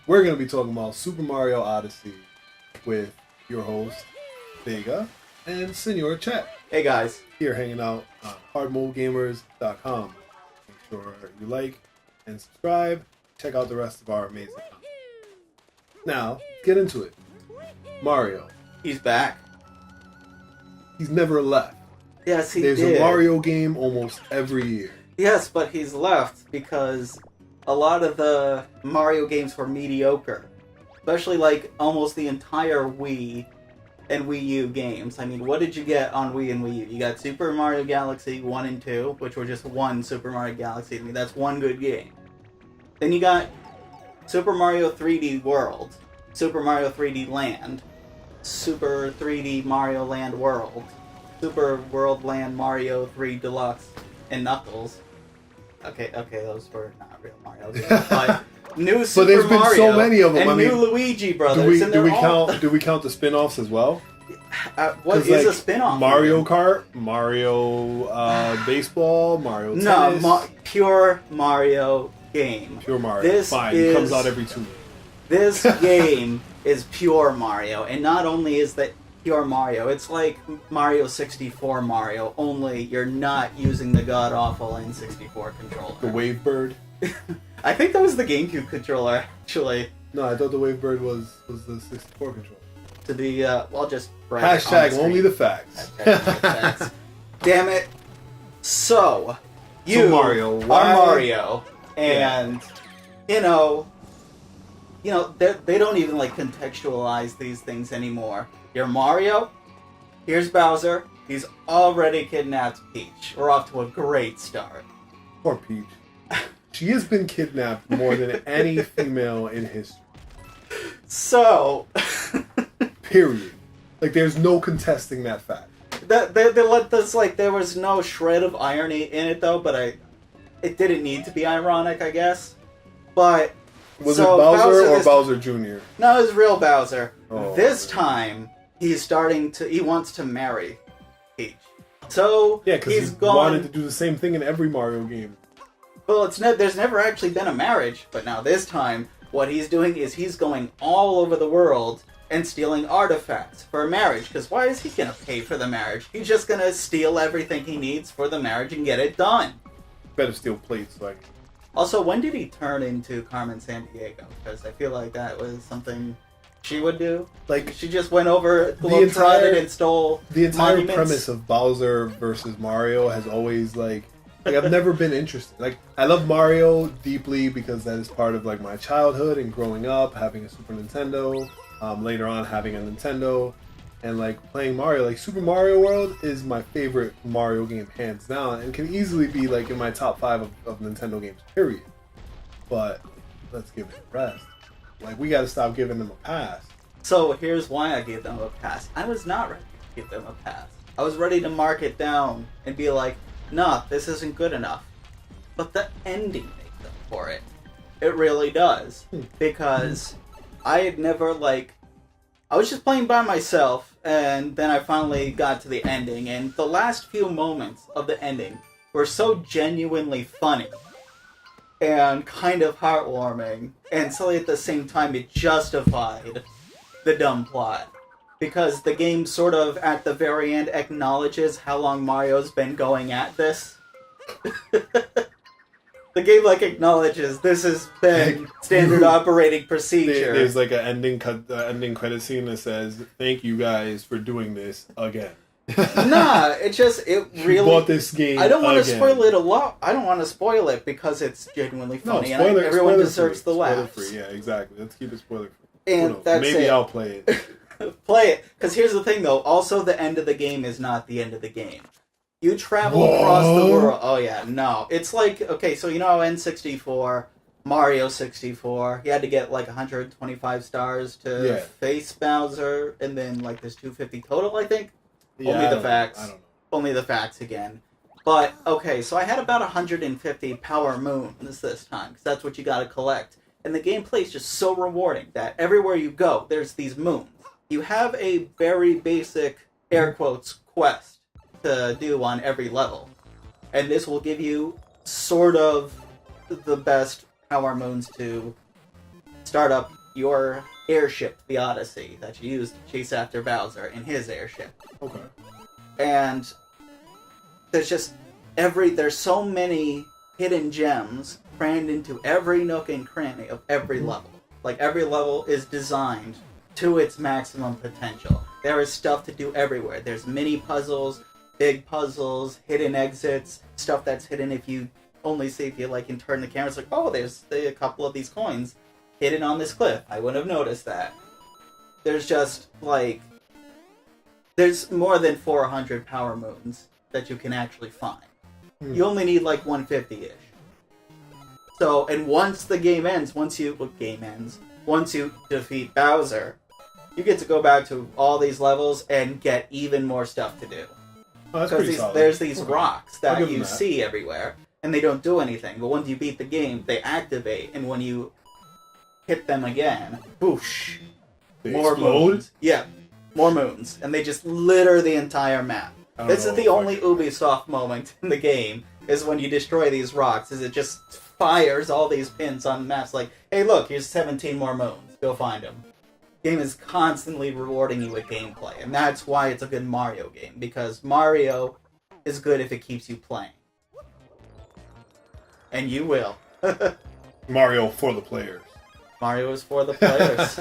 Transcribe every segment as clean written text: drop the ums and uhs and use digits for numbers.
We're going to be talking about Super Mario Odyssey with your host, Vega, and Senor Chet. Hey guys. Here hanging out on hardmodegamers.com. Make sure you like and subscribe. Check out the rest of our amazing content. Now, get into it. Mario. He's back. He's never left. Yes, he There's did. a Mario game almost every year. Yes, but he's left because a lot of the Mario games were mediocre. Especially like almost the entire Wii and Wii U games. I mean, what did you get on Wii and Wii U? You got Super Mario Galaxy 1 and 2, which were just one Super Mario Galaxy. I mean, that's one good game. Then you got Super Mario 3D World, Super Mario 3D Land, Super 3D Mario Land World, Super World Land Mario 3 Deluxe, and Knuckles. Okay, those were not real Mario games, but new Super But there's been Mario so many of them. and new Luigi Brothers. Do we count the spin-offs as well? What is a spin-off? Mario Kart, Mario Baseball, Mario Tennis. No, pure Mario game. Pure Mario. This Fine, it comes out every 2 weeks. This game is pure Mario, and not only is that pure Mario, it's like Mario 64 Mario, only you're not using the god-awful N64 controller. The Wave Bird? I think that was the GameCube controller, actually. No, I thought the Wave Bird was the 64 controller. To be, well, just... Hashtag only the facts. Facts. Damn it. So Mario, are Mario, and, you know, they don't even, like, contextualize these things anymore. You're Mario, here's Bowser, he's already kidnapped Peach. We're off to a great start. Poor Peach. She has been kidnapped more than any female in history. So... Period. Like, there's no contesting that fact. They let this, like, there was no shred of irony in it, though, but it didn't need to be ironic, I guess. But... Was it Bowser or Bowser Jr.? No, it was real Bowser. Oh, this time, he wants to marry Peach. So, yeah, because he wanted to do the same thing in every Mario game. Well, there's never actually been a marriage, but now this time, what he's doing is he's going all over the world and stealing artifacts for a marriage, because why is he going to pay for the marriage? He's just going to steal everything he needs for the marriage and get it done. Better steal plates, like... Also, when did he turn into Carmen Sandiego? Because I feel like that was something she would do. Like, she just went over, globe-trotted, and stole the entire monuments. Premise of Bowser versus Mario has always, like I've never been interested. Like, I love Mario deeply because that is part of, like, my childhood and growing up, having a Super Nintendo, later on having a Nintendo, and, like, playing Mario. Like, Super Mario World is my favorite Mario game, hands down, and can easily be, like, in my top 5 of Nintendo games, period. But let's give it a rest. Like, we gotta stop giving them a pass. So here's why I gave them a pass. I was not ready to give them a pass. I was ready to mark it down and be like, nah, this isn't good enough. But the ending makes up for it. It really does. Because I had never, like... I was just playing by myself, and then I finally got to the ending, and the last few moments of the ending were so genuinely funny and kind of heartwarming, and so at the same time it justified the dumb plot. Because the game sort of, at the very end, acknowledges how long Mario's been going at this. The game, like, acknowledges this has been standard operating procedure. There's, like, an ending credit scene that says, "Thank you guys for doing this again." Nah, it really... bought this game I don't want to again. spoil it a lot. I don't want to spoil it because it's genuinely funny, and everyone deserves the laughs. Spoiler free, yeah, exactly. Let's keep it spoiler free. And that's Maybe it. I'll play it. Play it. Because here's the thing, though. Also, the end of the game is not the end of the game. You travel across the world. Oh, yeah, no. It's like, okay, so you know N64, Mario 64, you had to get like 125 stars to face Bowser, and then like there's 250 total, I think? Yeah, Only the facts. I don't know. Only the facts again. But, okay, so I had about 150 power moons this time, because that's what you gotta collect. And the gameplay is just so rewarding that everywhere you go, there's these moons. You have a very basic, air quotes, quest to do on every level. And this will give you sort of the best power moons to start up your airship, the Odyssey, that you use to chase after Bowser in his airship. Okay. And there's so many hidden gems crammed into every nook and cranny of every level. Like, every level is designed to its maximum potential. There is stuff to do everywhere. There's mini puzzles, big puzzles, hidden exits, stuff that's hidden if you can turn the camera. It's like, oh, there's a couple of these coins hidden on this cliff. I wouldn't have noticed that. There's just, like, there's more than 400 power moons that you can actually find. You only need, like, 150-ish. So, and once the game ends, once you defeat Bowser, you get to go back to all these levels and get even more stuff to do. Oh, that's pretty solid. There's these rocks that you see everywhere, and they don't do anything. But once you beat the game, they activate, and when you hit them again, boosh, more moons. Yeah, more moons, and they just litter the entire map. This is the only Ubisoft moment in the game, is when you destroy these rocks, is it just fires all these pins on the maps like, hey look, here's 17 more moons, go find them. The game is constantly rewarding you with gameplay, and that's why it's a good Mario game, because Mario is good if it keeps you playing. And you will. Mario for the players. Mario is for the players.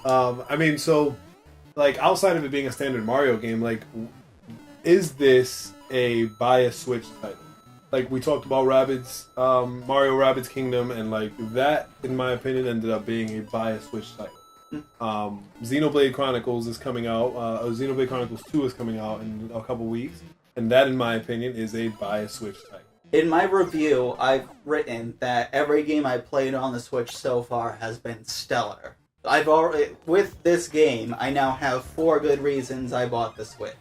I mean, so, like, outside of it being a standard Mario game, like, is this a buy a Switch title? Like, we talked about Mario Rabbids Kingdom, and, like, that, in my opinion, ended up being a buy a Switch title. Xenoblade Chronicles is coming out, Xenoblade Chronicles 2 is coming out in a couple weeks, and that, in my opinion, is a buy a Switch title. In my review, I've written that every game I played on the Switch so far has been stellar. With this game, I now have 4 good reasons I bought the Switch.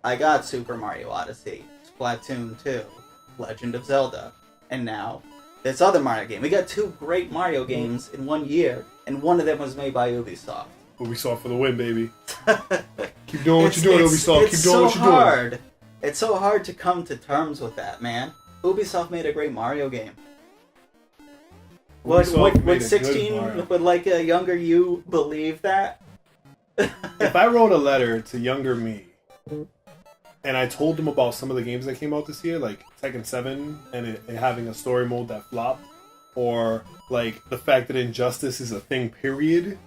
I got Super Mario Odyssey, Splatoon 2, Legend of Zelda, and now this other Mario game. We got 2 great Mario games in 1 year, and one of them was made by Ubisoft. Ubisoft for the win, baby. Keep doing what you're doing, Ubisoft. Keep doing what you're doing. It's so hard to come to terms with that, man. Ubisoft made a great Mario game. Would 16, would like a younger you believe that? If I wrote a letter to younger me, and I told them about some of the games that came out this year, like Tekken 7 and it having a story mode that flopped, or like the fact that Injustice is a thing, period,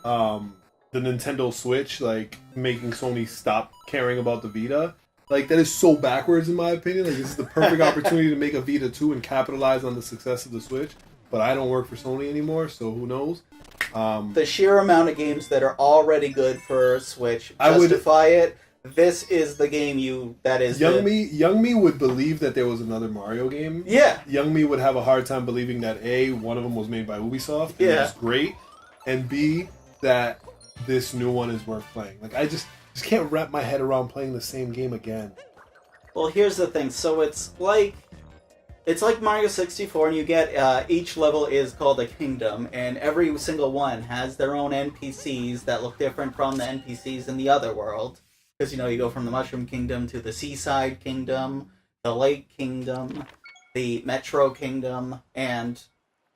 the Nintendo Switch, like making Sony stop caring about the Vita, like that is so backwards in my opinion. Like, this is the perfect opportunity to make a Vita 2 and capitalize on the success of the Switch, but I don't work for Sony anymore, so who knows. The sheer amount of games that are already good for Switch justify it. This is the game Young me would believe that there was another Mario game. Yeah. Young me would have a hard time believing that A, one of them was made by Ubisoft, and it was great, and B, that this new one is worth playing. Like, I just can't wrap my head around playing the same game again. Well, here's the thing. So it's like Mario 64, and you get each level is called a kingdom, and every single one has their own NPCs that look different from the NPCs in the other world. Because, you go from the Mushroom Kingdom to the Seaside Kingdom, the Lake Kingdom, the Metro Kingdom, and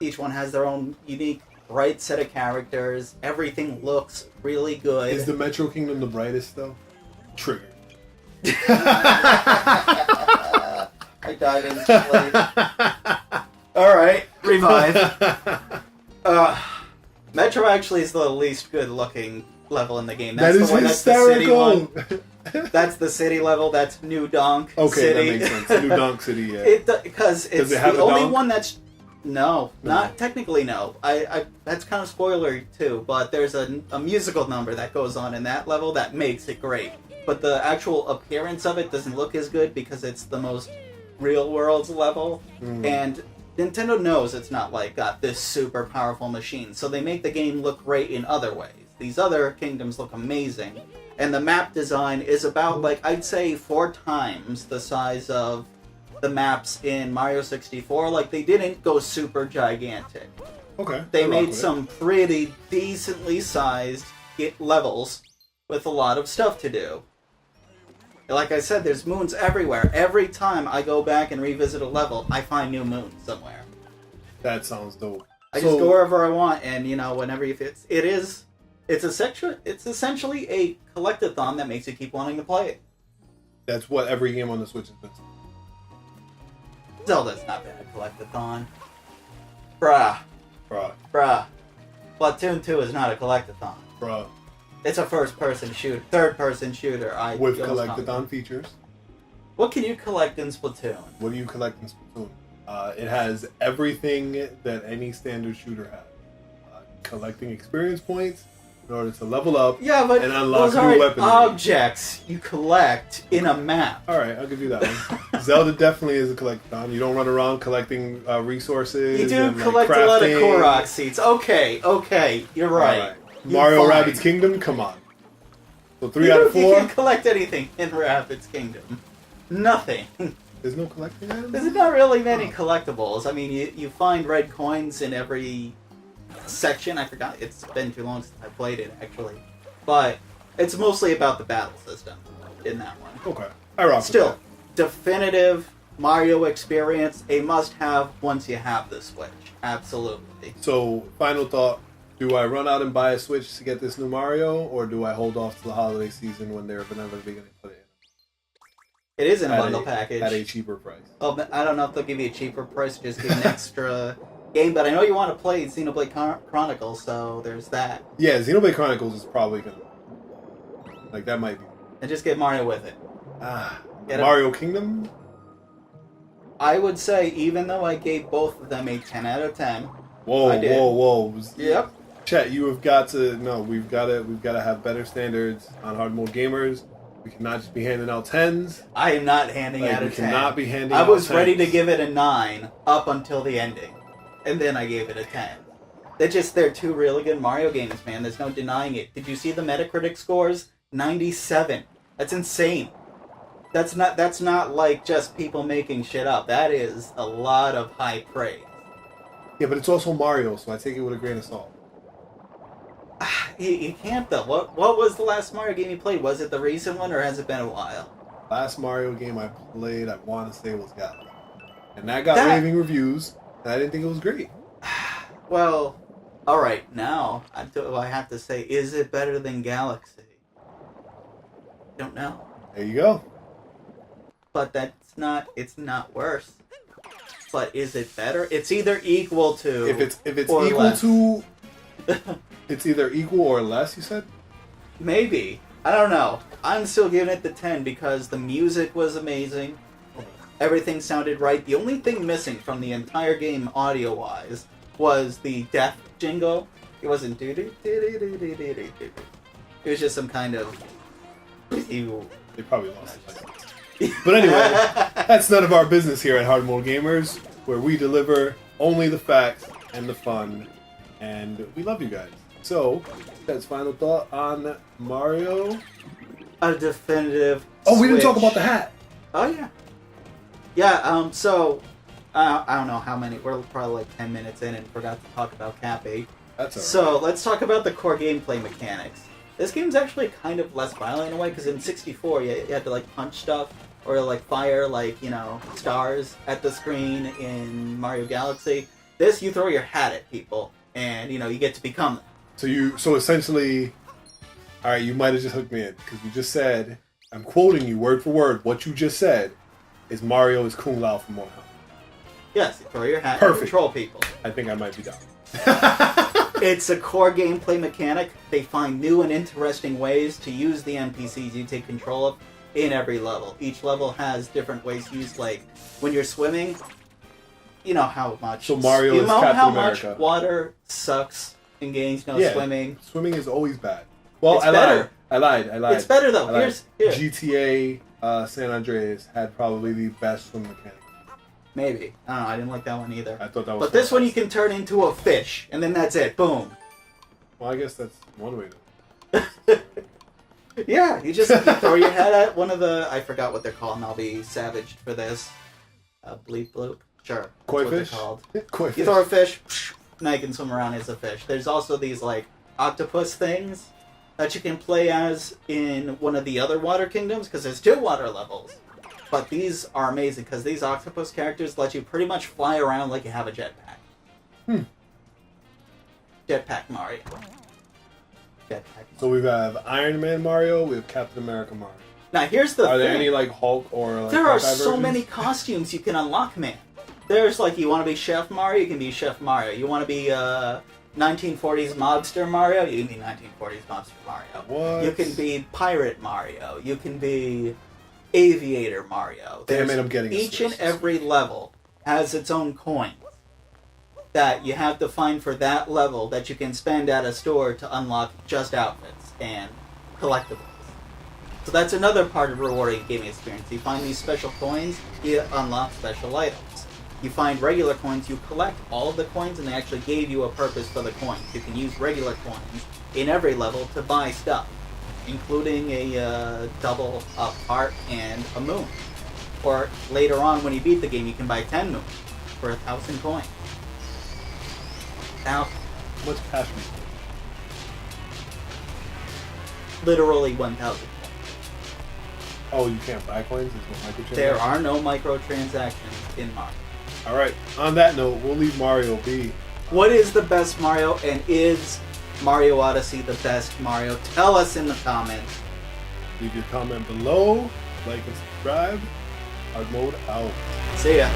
each one has their own unique, bright set of characters. Everything looks really good. Is the Metro Kingdom the brightest, though? Triggered. I died instantly. Alright, revive. Metro actually is the least good looking level in the game. That's hysterical. That's the city one. That's the city level. That's New Donk City. That makes sense. New Donk City, yeah. Because it's the only one that's... No, not technically no. I that's kind of spoilery too, but there's a musical number that goes on in that level that makes it great. But the actual appearance of it doesn't look as good because it's the most real world level. And Nintendo knows it's not like got this super powerful machine, so they make the game look great in other ways. These other kingdoms look amazing, and the map design is about, like, I'd say 4 times the size of the maps in Mario 64. Like, they didn't go super gigantic. Okay. They made some pretty decently sized levels with a lot of stuff to do. Like I said, there's moons everywhere. Every time I go back and revisit a level, I find new moons somewhere. That sounds dope. I just go wherever I want, and whenever you fit, it's essentially a collectathon that makes you keep wanting to play it. That's what every game on the Switch has been. Zelda's not been a collectathon. Bruh. Splatoon 2 is not a collectathon. Bruh. It's a first-person shooter, third-person shooter. With collectathon features. What can you collect in Splatoon? What do you collect in Splatoon? It has everything that any standard shooter has. Collecting experience points in order to level up and unlock new weapons. Objects you collect in a map. Alright, I'll give you that one. Zelda definitely is a collectathon. You don't run around collecting resources. You do collect a lot of Korok seeds. Okay, you're right. Mario Rabbids Kingdom, come on. So 3 out of 4. You can't collect anything in Rabbids Kingdom. Nothing. There's no collecting items? There's not really many collectibles. I mean, you find red coins in every section. I forgot. It's been too long since I played it, actually. But it's mostly about the battle system in that one. Okay. I rock Still, definitive Mario experience. A must-have once you have the Switch. Absolutely. So, final thought. Do I run out and buy a Switch to get this new Mario, or do I hold off to the holiday season when they're inevitably going to put it in? It is in a bundle package. At a cheaper price. Oh, but I don't know if they'll give you a cheaper price, just give you an extra game, but I know you want to play Xenoblade Chronicles, so there's that. Yeah, Xenoblade Chronicles is probably going to... Like, that might be... And just get Mario with it. Mario Kingdom? I would say, even though I gave both of them a 10 out of 10... Whoa. Yep. Chet, you have got to... No, we've got to have better standards on hard mode gamers. We cannot just be handing out 10s. I am not handing out a 10. We cannot be handing out 10s. I was ready to give it a 9 up until the ending. And then I gave it a 10. They're two really good Mario games, man. There's no denying it. Did you see the Metacritic scores? 97. That's insane. That's not like just people making shit up. That is a lot of high praise. Yeah, but it's also Mario, so I take it with a grain of salt. You can't, though. What was the last Mario game you played? Was it the recent one, or has it been a while? Last Mario game I played, I want to say, was Galaxy. And that got raving reviews, and I didn't think it was great. Well, alright, now, I have to say, is it better than Galaxy? Don't know. There you go. But it's not worse. But is it better? It's either equal to, if it's or equal less. to... It's either equal or less, you said? Maybe. I don't know. I'm still giving it the 10 because the music was amazing. Everything sounded right. The only thing missing from the entire game audio-wise was the death jingle. It wasn't do-do-do-do-do-do-do-do. It was just some kind of... They probably lost it. But anyway, that's none of our business here at Hard Mode Gamers, where we deliver only the facts and the fun, and we love you guys. So, that's final thought on Mario. A definitive we didn't talk Switch. about the hat. Oh, yeah. Yeah, so, I don't know how many, we're probably like 10 minutes in and forgot to talk about Cappy. That's alright. So, let's talk about the core gameplay mechanics. This game's actually kind of less violent in a way, because in 64 you had to like punch stuff, or like fire stars at the screen in Mario Galaxy. This, you throw your hat at people, and you get to become them. So essentially, alright, you might have just hooked me in, because you just said, I'm quoting you word for word, what you just said is Mario is Kung Lao from Mohan. Yes, you throw your hat Perfect. and control people. I think I might be down. It's a core gameplay mechanic. They find new and interesting ways to use the NPCs you take control of in every level. Each level has different ways to use, like, when you're swimming, you know how much... So Mario is Captain America. Much water sucks in games, swimming. Swimming is always bad. Well, It's better. I lied. It's better, though. Here. GTA San Andreas had probably the best swim mechanic. Maybe. I don't know. I didn't like that one either. I thought that was... But this one you can turn into a fish, and then that's it. Boom. Well, I guess that's one way to... Yeah, you throw your head at one of the... I forgot what they're called, and I'll be savaged for this. Bleep bloop? Sure. Koi That's fish? what they're called. Koi You fish. throw a fish, now you can swim around as a fish. There's also these, like, octopus things that you can play as in one of the other water kingdoms, because there's 2 water levels. But these are amazing, because these octopus characters let you pretty much fly around like you have a jetpack. Jetpack Mario. Jetpack. So we have Iron Man Mario, we have Captain America Mario. Now here's the Are thing. there any like Hulk or like There are Hawkeye so versions? many costumes you can unlock, man. There's like, you want to be Chef Mario, you can be Chef Mario. You want to be 1940s mobster Mario, you can be 1940s mobster Mario. What? You can be Pirate Mario. You can be Aviator Mario. Damn it, I'm getting Each this. and every level has its own coins that you have to find for that level that you can spend at a store to unlock just outfits and collectibles. So that's another part of rewarding gaming experience. You find these special coins, you unlock special items. You find regular coins, you collect all of the coins, and they actually gave you a purpose for the coins. You can use regular coins in every level to buy stuff, including a double up heart and a moon. Or later on, when you beat the game, you can buy 10 moons for 1,000 coins. Now, What's cash me? literally 1,000 coins. Oh, you can't buy coins? There's no microtransactions? There are no microtransactions in Mario. Alright, on that note, we'll leave Mario be. What is the best Mario, and is Mario Odyssey the best Mario? Tell us in the comments. Leave your comment below, like and subscribe. Hard mode out. See ya.